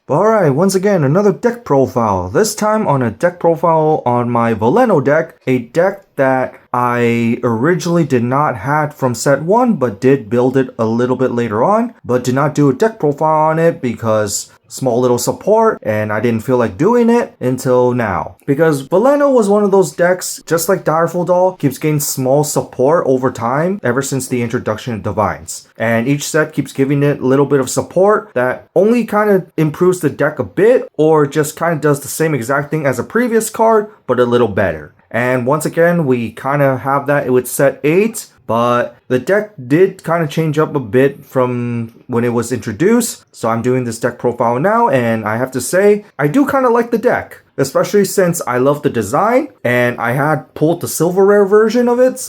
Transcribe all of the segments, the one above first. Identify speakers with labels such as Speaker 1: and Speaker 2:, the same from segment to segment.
Speaker 1: Alright, once again, another deck profile. This time on a deck profile on my Veleno deck, a deck that I originally did not have from set 1, but did build it a little bit later on, but did not do a deck profile on it because small little support and I didn't feel like doing it until now. Because Veleno was one of those decks, just like Direful Doll, keeps getting small support over time ever since the introduction of Divines. And each set keeps giving it a little bit of support that only kind of improves the deck a bit or just kind of does the same exact thing as a previous card, but a little better. And once again, we kind of have that with set 8, but the deck did kind of change up a bit from when it was introduced. So I'm doing this deck profile now, and I have to say, I do kind of like the deck. Especially since I love the design, and I had pulled the silver rare version of it,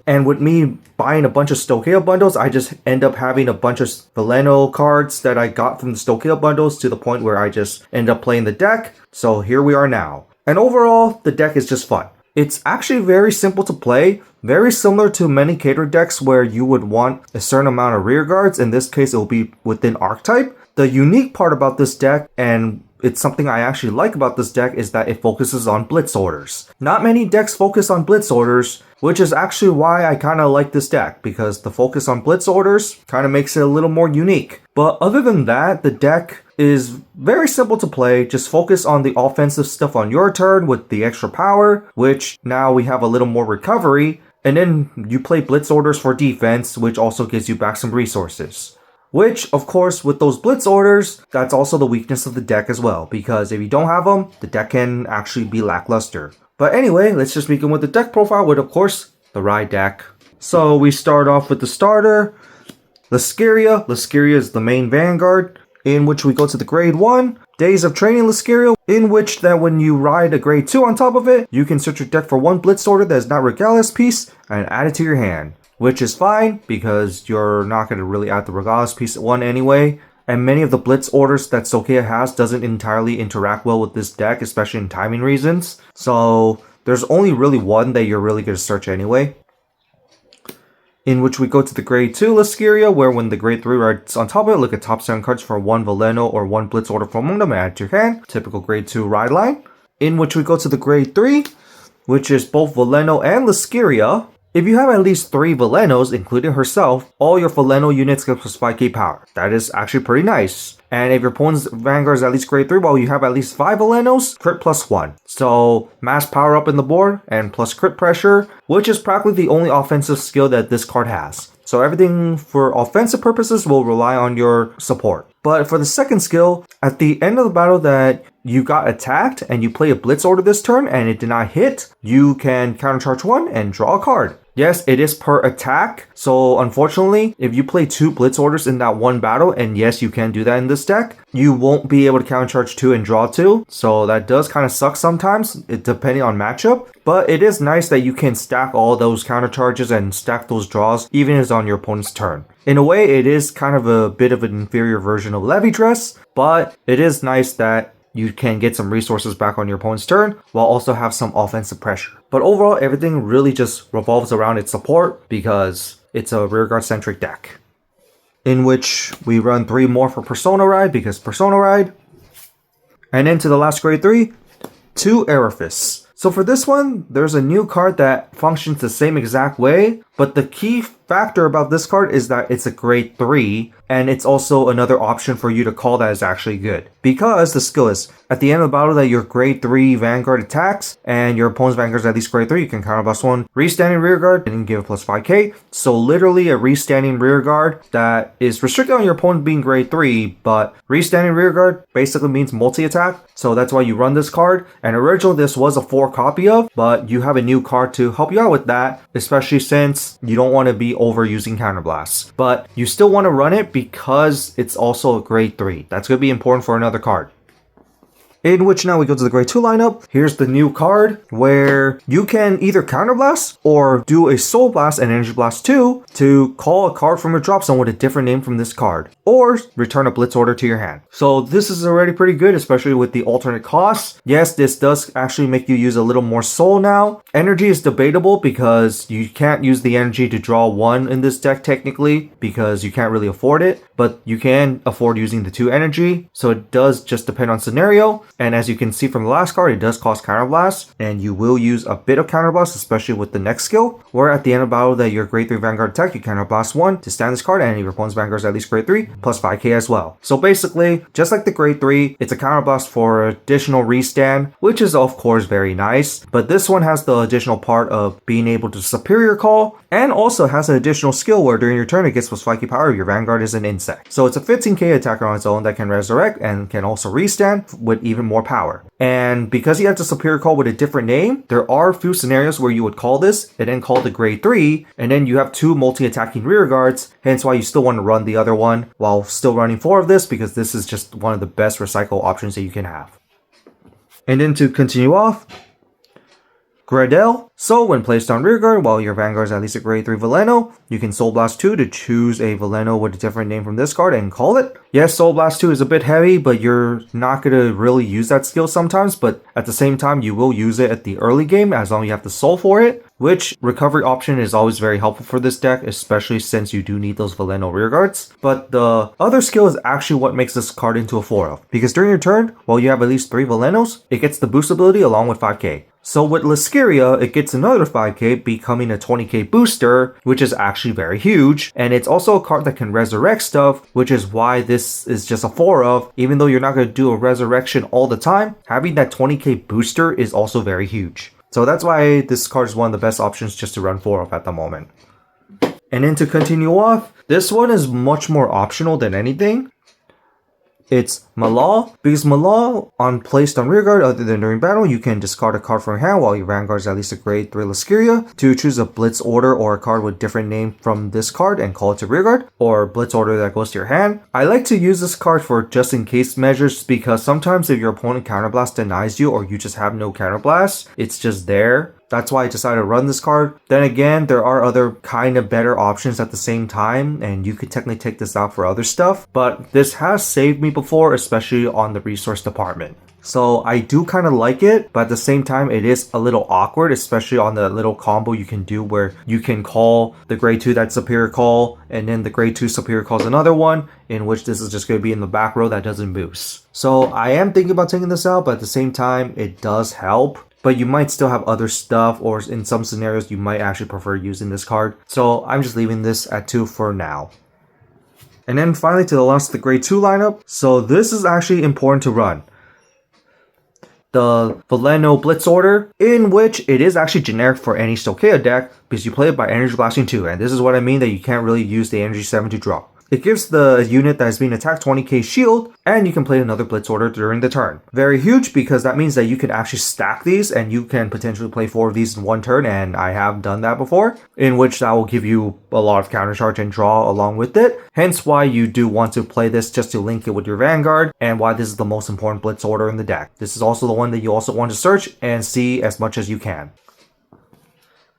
Speaker 1: and with me buying a bunch of Stokia bundles, I just end up having a bunch of Veleno cards that I got from the Stokia bundles to the point where I just end up playing the deck. So here we are now. And overall, the deck is just fun. It's actually very simple to play, very similar to many cater decks where you would want a certain amount of rear guards. In this case, it will be within archetype. The unique part about this deck, and it's something I actually like about this deck, is that it focuses on Blitz Orders. Not many decks focus on Blitz Orders, which is actually why I kind of like this deck, because the focus on Blitz Orders kind of makes it a little more unique. But other than that, the deck is very simple to play. Just focus on the offensive stuff on your turn with the extra power, which now we have a little more recovery, and then you play Blitz Orders for defense, which also gives you back some resources. Which, of course, with those Blitz Orders, that's also the weakness of the deck as well, because if you don't have them, the deck can actually be lackluster. But anyway, let's just begin with the deck profile with, of course, the Ride deck. So we start off with the starter, Lascaria. Lascaria is the main Vanguard, in which we go to the grade 1, Days of Training Lascaria, in which that when you ride a grade 2 on top of it, you can search your deck for one Blitz Order that is not Regalis piece and add it to your hand. Which is fine, because you're not going to really add the Regalis piece at 1 anyway. And many of the Blitz Orders that Stokia has doesn't entirely interact well with this deck, especially in timing reasons. So there's only really one that you're really going to search anyway. In which we go to the grade 2 Lascaria, where when the grade 3 rides on top of it, look at top 7 cards for one Veleno or one Blitz Order from among them and add to your hand. Typical grade 2 ride line. In which we go to the grade 3, which is both Veleno and Lascaria. If you have at least 3 Velenos, including herself, all your Veleno units get plus 5k power. That is actually pretty nice. And if your opponent's Vanguard is at least grade 3, well, you have at least 5 Velenos, crit plus 1. So, mass power up in the board, and plus crit pressure, which is practically the only offensive skill that this card has. So everything for offensive purposes will rely on your support. But for the second skill, at the end of the battle that you got attacked and you play a Blitz Order this turn and it did not hit, you can countercharge 1 and draw a card. Yes, it is per attack, so unfortunately, if you play 2 Blitz Orders in that one battle, and yes, you can do that in this deck, you won't be able to countercharge 2 and draw 2, so that does kind of suck sometimes, depending on matchup. But it is nice that you can stack all those countercharges and stack those draws, even if it's on your opponent's turn. In a way, it is kind of a bit of an inferior version of Levy Dress, but it is nice that you can get some resources back on your opponent's turn, while also have some offensive pressure. But overall, everything really just revolves around its support, because it's a rearguard centric deck. In which we run 3 more for Persona Ride, because Persona Ride. And then to the last grade 3, 2 Aerifists. So for this one, there's a new card that functions the same exact way, but the key factor about this card is that it's a grade 3, and it's also another option for you to call that is actually good. Because the skill is, at the end of the battle that your grade 3 Vanguard attacks, and your opponent's Vanguard is at least grade 3, you can counter plus 1 restanding rearguard, and give it plus 5k. So literally a restanding rearguard that is restricted on your opponent being grade 3, but restanding rearguard basically means multi-attack, so that's why you run this card. And originally this was a 4 copy of, but you have a new card to help you out with that, especially since you don't want to be overusing counterblasts. But you still want to run it because it's also a grade 3. That's going to be important for another card. In which now we go to the grade 2 lineup. Here's the new card where you can either counterblast or do a soul blast and energy blast 2 to call a card from your drop zone with a different name from this card, or return a Blitz Order to your hand. So this is already pretty good, especially with the alternate costs. Yes, this does actually make you use a little more soul now. Energy is debatable because you can't use the energy to draw 1 in this deck technically, because you can't really afford it. but you can afford using the 2 energy, so it does just depend on scenario. And as you can see from the last card, it does cost counterblast, and you will use a bit of counterblast, especially with the next skill, where at the end of battle that your grade 3 Vanguard attack, you counterblast 1 to stand this card, and if your opponent's Vanguard is at least grade 3, plus 5k as well. So basically, just like the grade 3, it's a counterblast for additional restand, which is of course very nice, but this one has the additional part of being able to superior call, and also has an additional skill where during your turn it gets plus 5k power if your Vanguard is an insect. So it's a 15k attacker on its own that can resurrect and can also restand with even more power. And because you have the superior call with a different name, there are a few scenarios where you would call this and then call the grade 3, and then you have 2 multi-attacking rear guards, hence why you still want to run the other one while still running 4 of this, because this is just one of the best recycle options that you can have. And then to continue off, Gradel. So when placed on rearguard, while your Vanguard is at least a grade 3 Veleno, you can Soul Blast 2 to choose a Veleno with a different name from this card and call it. Yes, Soul Blast 2 is a bit heavy, but you're not going to really use that skill sometimes, but at the same time, you will use it at the early game as long as you have the soul for it, which recovery option is always very helpful for this deck, especially since you do need those Veleno rearguards. But the other skill is actually what makes this card into a 4-of, because during your turn, while you have at least 3 Velenos, it gets the boost ability along with 5k. So with Lascaria, it gets another 5k, becoming a 20k booster, which is actually very huge. And it's also a card that can resurrect stuff, which is why this is just a 4-of. Even though you're not going to do a resurrection all the time, having that 20k booster is also very huge. So that's why this card is one of the best options just to run 4-of at the moment. And then to continue off, this one is much more optional than anything. It's Malal, because Malal, on placed on rearguard other than during battle, you can discard a card from your hand while your Vanguard is at least a grade 3 Lascaria to choose a Blitz Order or a card with different name from this card and call it to rearguard, or Blitz Order that goes to your hand. I like to use this card for just in case measures, because sometimes if your opponent counterblast denies you or you just have no counterblast, it's just there. That's why I decided to run this card. Then again, there are other kind of better options at the same time, and you could technically take this out for other stuff, but this has saved me before, especially on the resource department. So I do kind of like it, but at the same time, it is a little awkward, especially on the little combo you can do where you can call the grade 2 that superior call, and then the grade 2 superior calls another one, in which this is just going to be in the back row that doesn't boost. So I am thinking about taking this out, but at the same time, it does help. But you might still have other stuff, or in some scenarios, you might actually prefer using this card. So I'm just leaving this at 2 for now. And then finally to the last, the grade 2 lineup. So this is actually important to run. The Veleno Blitz Order, in which it is actually generic for any Stochea deck, because you play it by Energy Blasting 2, and this is what I mean that you can't really use the Energy 7 to draw. It gives the unit that is being attacked 20k shield, and you can play another Blitz Order during the turn. Very huge, because that means that you can actually stack these, and you can potentially play 4 of these in one turn, and I have done that before, in which that will give you a lot of counter charge and draw along with it. Hence why you do want to play this just to link it with your Vanguard, and why this is the most important Blitz Order in the deck. This is also the one that you also want to search and see as much as you can.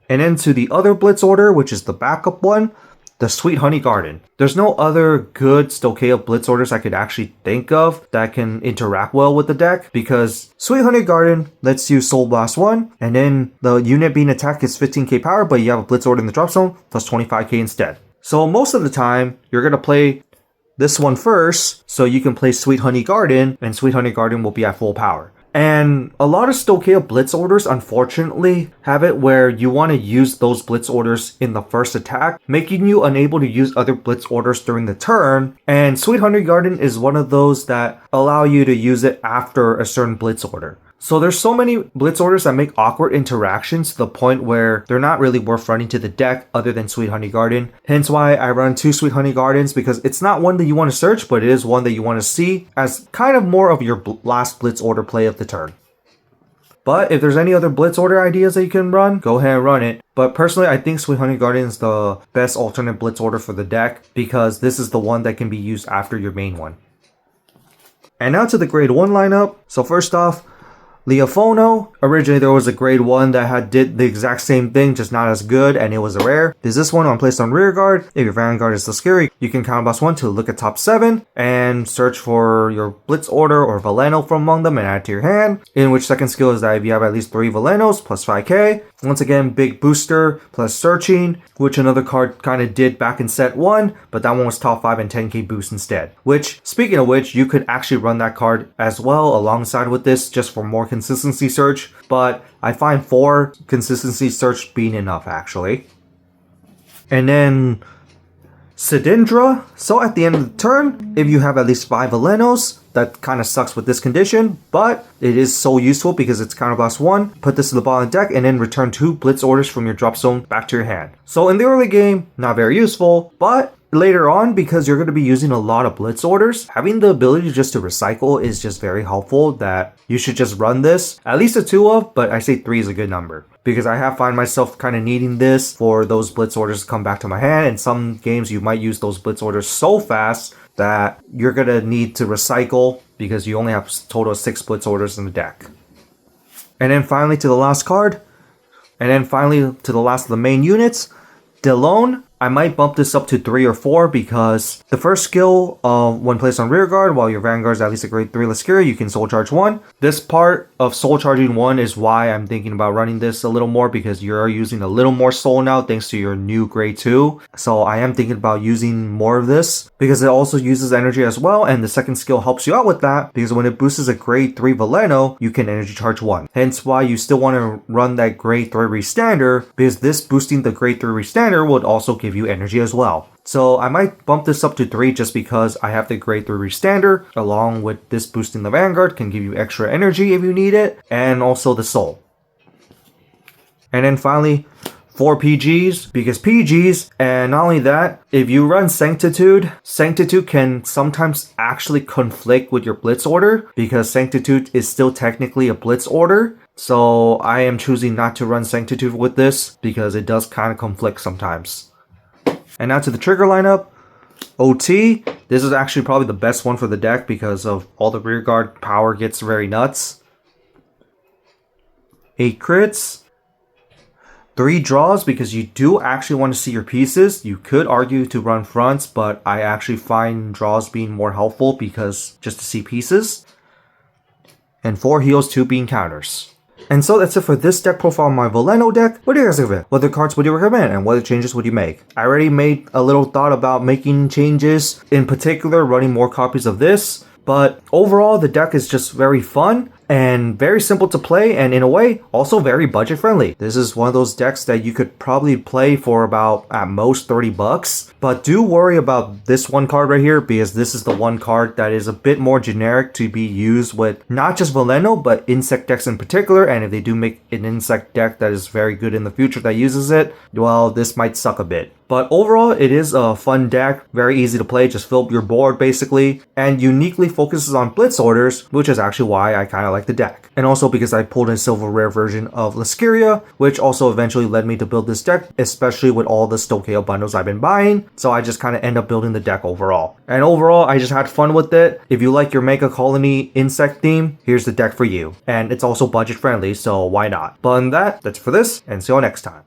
Speaker 1: And then to the other Blitz Order, which is the backup one, the Sweet Honey Garden. There's no other good Stochea Blitz Orders I could actually think of that can interact well with the deck, because Sweet Honey Garden lets you Soul Blast 1, and then the unit being attacked is 15k power, but you have a Blitz Order in the drop zone, plus 25k instead. So most of the time, you're going to play this one first, so you can play Sweet Honey Garden, and Sweet Honey Garden will be at full power. And a lot of Stochea Blitz Orders, unfortunately, have it where you want to use those Blitz Orders in the first attack, making you unable to use other Blitz Orders during the turn. And Sweet Honey Garden is one of those that allow you to use it after a certain Blitz Order. So there's so many Blitz Orders that make awkward interactions to the point where they're not really worth running to the deck other than Sweet Honey Garden. Hence why I run 2 Sweet Honey Gardens, because it's not one that you want to search, but it is one that you want to see as kind of more of your last Blitz Order play of the turn. But if there's any other Blitz Order ideas that you can run, go ahead and run it. But personally, I think Sweet Honey Garden is the best alternate Blitz Order for the deck, because this is the one that can be used after your main one. And now to the grade 1 lineup. So first off, Leophono, originally there was a grade 1 that did the exact same thing, just not as good, and it was a rare. There's this one on placed on rear guard. If your Vanguard is Lascaria, you can counterblast 1 to look at top 7 and search for your Blitz Order or Veleno from among them and add to your hand. In which second skill is that if you have at least 3 Velenos plus 5k. Once again, big booster plus searching, which another card kind of did back in set 1, but that one was top 5 and 10k boost instead. Which, speaking of which, you could actually run that card as well alongside with this just for more consistency search, but I find 4 consistency search being enough actually. And then Sidindra. So at the end of the turn, if you have at least 5 Velenos, that kind of sucks with this condition, but it is so useful because it's counterblast 1, put this to the bottom of the deck, and then return 2 Blitz Orders from your drop zone back to your hand. So in the early game, not very useful, but later on, because you're going to be using a lot of Blitz Orders, having the ability just to recycle is just very helpful, that you should just run this, at least a 2 of, but I say 3 is a good number. Because I have find myself kind of needing this for those Blitz Orders to come back to my hand. In some games, you might use those Blitz Orders so fast that you're going to need to recycle because you only have a total of 6 Blitz Orders in the deck. And then finally to the last card. And then finally to the last of the main units, Delone. I might bump this up to 3 or 4 because the first skill, when placed on rear guard, while your Vanguard is at least a grade 3 Lascaria, you can soul charge 1. This part of soul charging 1 is why I'm thinking about running this a little more, because you're using a little more soul now thanks to your new grade 2. So I am thinking about using more of this because it also uses energy as well, and the second skill helps you out with that because when it boosts a grade 3 Veleno, you can energy charge 1. Hence why you still want to run that grade 3 restander, because this boosting the grade 3 restander would also give you energy as well. So I might bump this up to 3 just because I have the grade 3 restander along with this boosting the Vanguard can give you extra energy if you need it, and also the soul. And then finally 4 PGs, because PGs, and not only that, if you run Sanctitude can sometimes actually conflict with your Blitz Order because Sanctitude is still technically a Blitz Order. So I am choosing not to run Sanctitude with this because it does kind of conflict sometimes. And now to the trigger lineup. OT, this is actually probably the best one for the deck because of all the rear guard power gets very nuts. 8 crits. 3 draws because you do actually want to see your pieces. You could argue to run fronts, but I actually find draws being more helpful because just to see pieces. And 4 heals, 2 being counters. And so that's it for this deck profile on my Veleno deck. What do you guys think of it? What other cards would you recommend and what other changes would you make? I already made a little thought about making changes, in particular running more copies of this. But overall, the deck is just very fun and very simple to play, and in a way, also very budget friendly. This is one of those decks that you could probably play for about, at most, 30 bucks. But do worry about this one card right here, because this is the one card that is a bit more generic to be used with not just Veleno, but insect decks in particular. And if they do make an insect deck that is very good in the future that uses it, well, this might suck a bit. But overall, it is a fun deck, very easy to play, just fill up your board basically, and uniquely focuses on Blitz Orders, which is actually why I kind of like the deck. And also because I pulled in silver rare version of Lascaria, which also eventually led me to build this deck, especially with all the Stokeo bundles I've been buying, so I just kind of end up building the deck overall. And overall, I just had fun with it. If you like your Mega Colony insect theme, here's the deck for you. And it's also budget friendly, so why not? But other than that, that's it for this, and see you all next time.